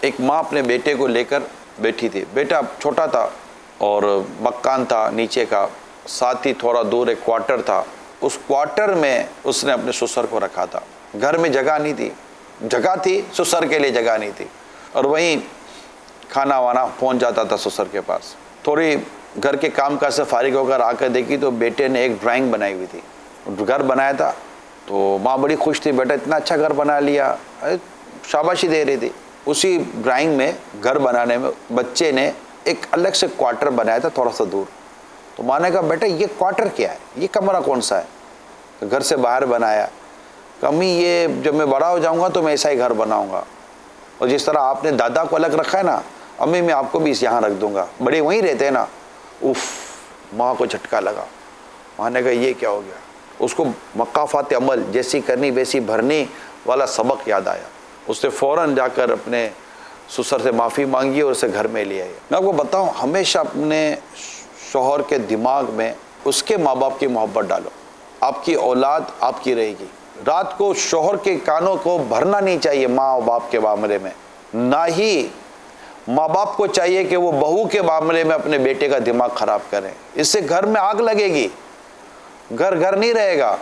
एक माँ अपने बेटे को लेकर बैठी थी। बेटा छोटा था और मकान था नीचे का, साथ ही थोड़ा दूर एक क्वार्टर था। उस क्वार्टर में उसने अपने ससुर को रखा था। घर में जगह नहीं थी, जगह थी ससुर के लिए जगह नहीं थी, और वहीं खाना वाना पहुंच जाता था ससुर के पास। थोड़ी घर के काम काज से फारिग होकर आकर देखी तो बेटे ने एक ड्राइंग बनाई हुई थी, घर बनाया था। तो माँ बड़ी खुश थी, बेटा इतना अच्छा घर बना लिया, शाबाशी दे रही थी। उसी ड्राइंग में घर बनाने में बच्चे ने एक अलग से क्वार्टर बनाया था थोड़ा सा दूर। तो माँ ने कहा बेटा ये क्वार्टर क्या है, ये कमरा कौन सा है? तो घर से बाहर बनाया। अम्मी ये जब मैं बड़ा हो जाऊंगा तो मैं ऐसा ही घर बनाऊंगा, और जिस तरह आपने दादा को अलग रखा है ना अम्मी, मैं आपको भी यहाँ रख दूंगा, बड़े वहीं रहते हैं ना। उफ, माँ को झटका लगा। माँ ने कहा ये क्या हो गया? उसको मकाफात अमल जैसी करनी वैसी भरनी वाला सबक याद आया। उसने फ़ौरन जाकर अपने ससुर से माफ़ी मांगी और उसे घर में ले आई। मैं आपको बताऊं, हमेशा अपने शौहर के दिमाग में उसके माँ बाप की मोहब्बत डालो, आपकी औलाद आपकी रहेगी। रात को शौहर के कानों को भरना नहीं चाहिए माँ और बाप के मामले में, ना ही माँ बाप को चाहिए कि वो बहू के मामले में अपने बेटे का दिमाग खराब करें। इससे घर में आग लगेगी, घर घर नहीं रहेगा।